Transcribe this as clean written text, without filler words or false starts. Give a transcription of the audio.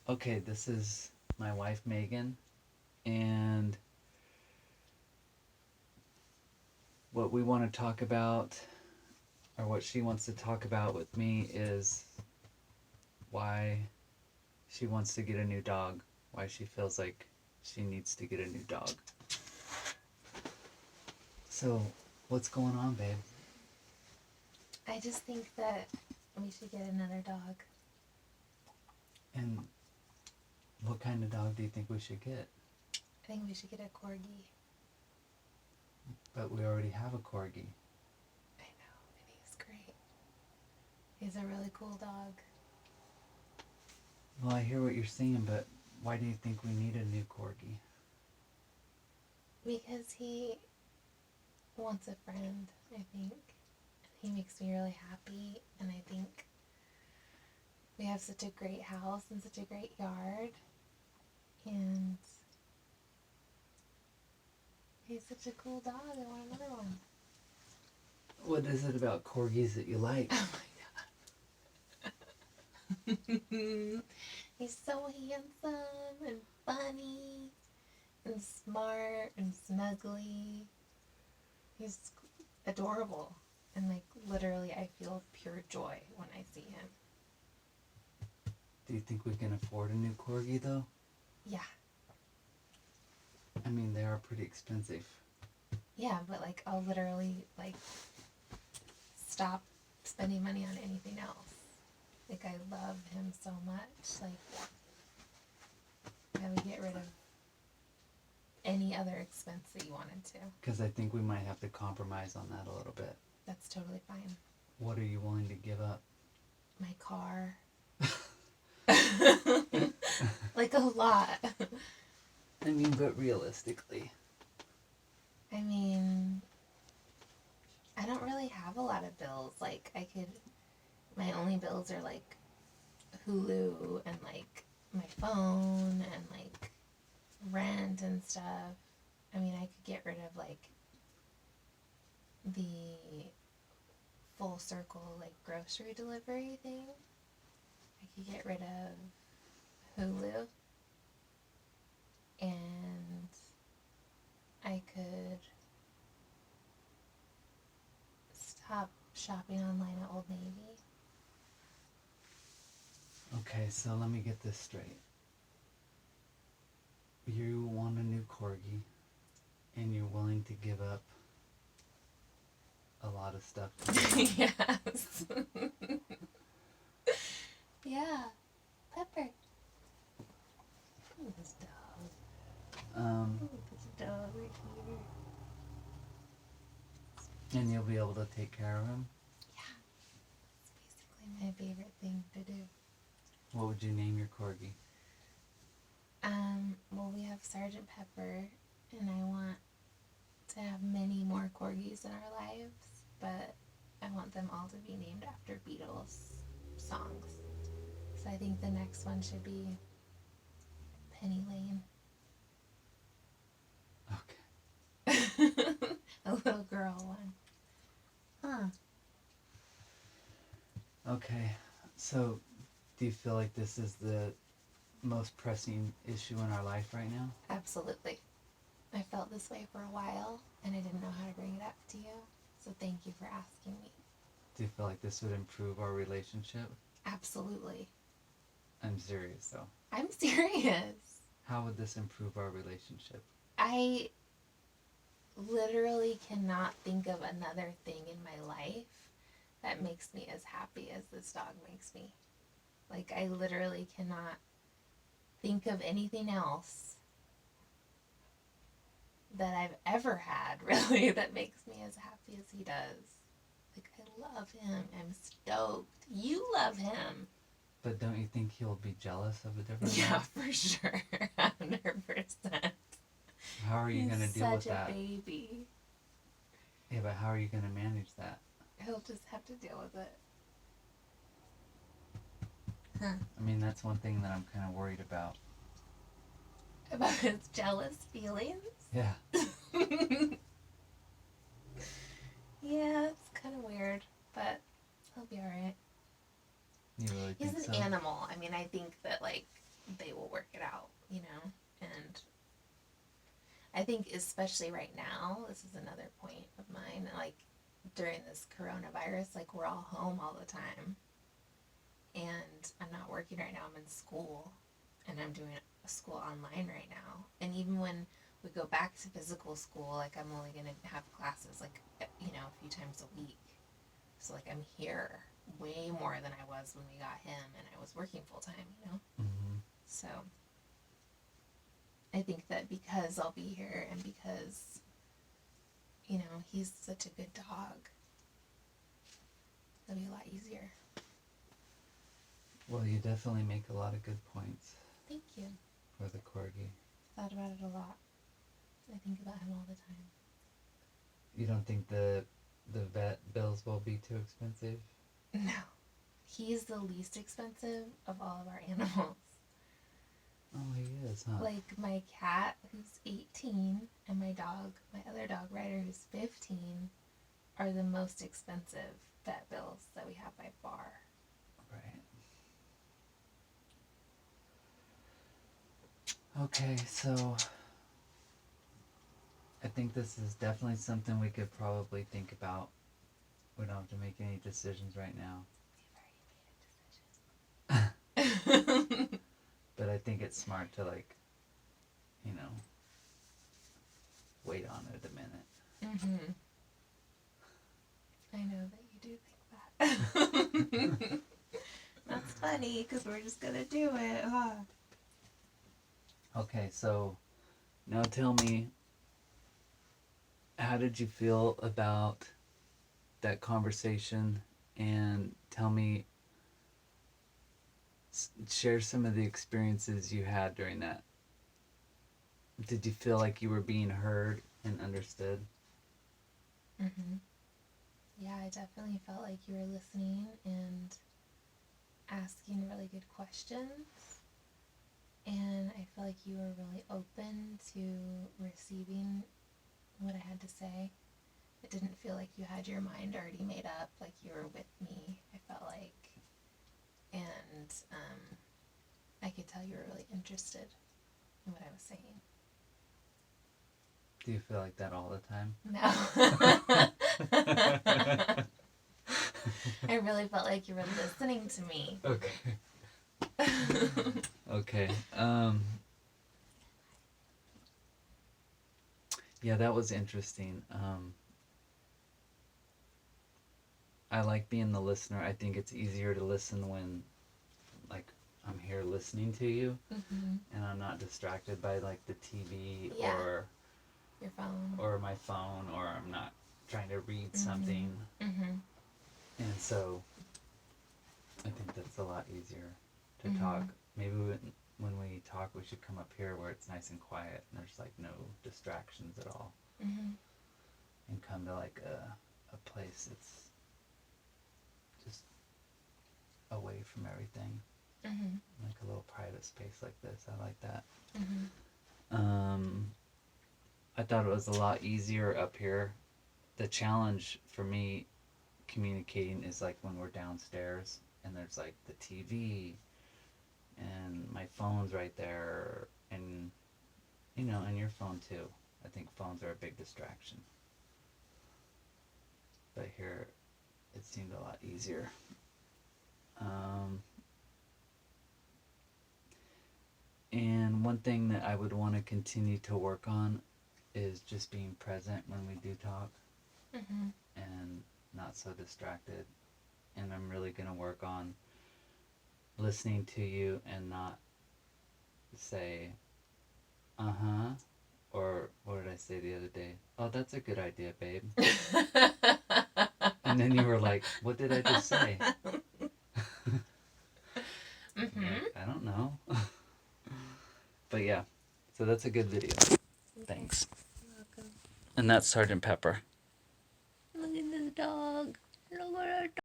Okay, this is my wife Megan, and what we want to talk about, or what she wants to talk about with me, is why she wants to get a new dog, why she feels like she needs to get a new dog. So, what's going on, babe? I just think that we should get another dog. And what kind of dog do you think we should get? I think we should get a corgi. But we already have a corgi. I know, and he's great. He's a really cool dog. Well, I hear what you're saying, but why do you think we need a new corgi? Because he wants a friend, I think. He makes me really happy, and I think we have such a great house and such a great yard. And he's such a cool dog. I want another one. What is it about corgis that you like? Oh my god. He's so handsome and funny and smart and snuggly. He's adorable. And like literally I feel pure joy when I see him. Do you think we can afford a new corgi though? Yeah. I mean, they are pretty expensive. Yeah, but like I'll literally like stop spending money on anything else. Like I love him so much. Like I would get rid of any other expense that you wanted to. Because I think we might have to compromise on that a little bit. That's totally fine. What are you willing to give up? My car. Like a lot. I mean, but realistically. I mean, I don't really have a lot of bills. Like my only bills are like Hulu and like my phone and like rent and stuff. I mean, I could get rid of like the full circle like grocery delivery thing. I could get rid of Hulu and I could stop shopping online at Old Navy. Okay, so let me get this straight. You want a new corgi, and you're willing to give up a lot of stuff. Yes. Yeah. Pepper. Ooh, this dog. Ooh, this dog right here. And you'll be able to take care of him? Yeah. It's basically my favorite thing to do. What would you name your corgi? Well, we have Sergeant Pepper, and I want to have many more corgis in our lives, but I want them all to be named after Beatles songs. So I think the next one should be Penny Lane. Okay. A little girl one. Huh. Okay, so do you feel like this is the most pressing issue in our life right now? Absolutely. I felt this way for a while, and I didn't know how to bring it up to you. So thank you for asking me. Do you feel like this would improve our relationship? Absolutely. I'm serious though. I'm serious. How would this improve our relationship? I literally cannot think of another thing in my life that makes me as happy as this dog makes me. Like, I literally cannot think of anything else that I've ever had, really, that makes me as happy as he does. Like, I love him. I'm stoked. You love him. But don't you think he'll be jealous of a different Yeah, dog? for sure. 100%. How are you going to deal with He's that? such a baby. Yeah, but how are you going to manage that? He'll just have to deal with it. Huh. I mean, that's one thing that I'm kind of worried about. About his jealous feelings? Yeah. Yeah, it's kind of weird, but he'll be alright. You really He's think an so? animal. I mean, I think that, like, they will work it out, you know? And I think especially right now, this is another point of mine, like during this coronavirus, like we're all home all the time. And I'm not working right now, I'm in school. And I'm doing school online right now. And even when we go back to physical school, like I'm only going to have classes like, you know, a few times a week. So like I'm here way more than I was when we got him and I was working full time, you know? Mm-hmm. So I think that because I'll be here and because, you know, he's such a good dog, it'll be a lot easier. Well, you definitely make a lot of good points Thank you. for the Corgi. Thought about it a lot. I think about him all the time. You don't think the vet bills will be too expensive? No. He's the least expensive of all of our animals. Oh, he is, huh? Like my cat, who's 18, and my dog, my other dog, Ryder, who's 15, are the most expensive vet bills that we have by far. Right. Okay, so I think this is definitely something we could probably think about. We don't have to make any decisions right now. We've already made a decision. But I think it's smart to, like, you know, wait on it a minute. Mm-hmm. I know that you do think that. That's funny, because we're just going to do it, huh? Okay, so now tell me, how did you feel about that conversation? And tell me, share some of the experiences you had during that. Did you feel like you were being heard and understood? Mm-hmm. Yeah, I definitely felt like you were listening and asking really good questions. And I feel like you were really open to receiving what I had to say. It didn't feel like you had your mind already made up, like you were with me, I felt like. And I could tell you were really interested in what I was saying. Do you feel like that all the time? No. I really felt like you were listening to me. Okay. Okay. Yeah, that was interesting. I like being the listener. I think it's easier to listen when, like, I'm here listening to you, Mm-hmm. and I'm not distracted by, like, the TV Yeah. or Your phone. or my phone, or I'm not trying to read Mm-hmm. something. Mm-hmm. And so I think that's a lot easier to Mm-hmm. talk. Maybe when we talk, we should come up here where it's nice and quiet and there's, like, no distractions at all. Mm-hmm. And come to, like, a place that's just away from everything. Mm-hmm. Like a little private space like this. I like that. Mm-hmm. I thought it was a lot easier up here. The challenge for me communicating is, like, when we're downstairs and there's, like, the TV and my phone's right there, and, you know, and your phone too. I think phones are a big distraction. But here it seemed a lot easier. And one thing that I would want to continue to work on is just being present when we do talk. Mm-hmm. And not so distracted. And I'm really going to work on listening to you and not say, uh-huh, or what did I say the other day? Oh, that's a good idea, babe. And then you were like, what did I just say? Mm-hmm. Like, I don't know. But yeah, so that's a good video. Thanks. You're welcome. And that's Sergeant Pepper.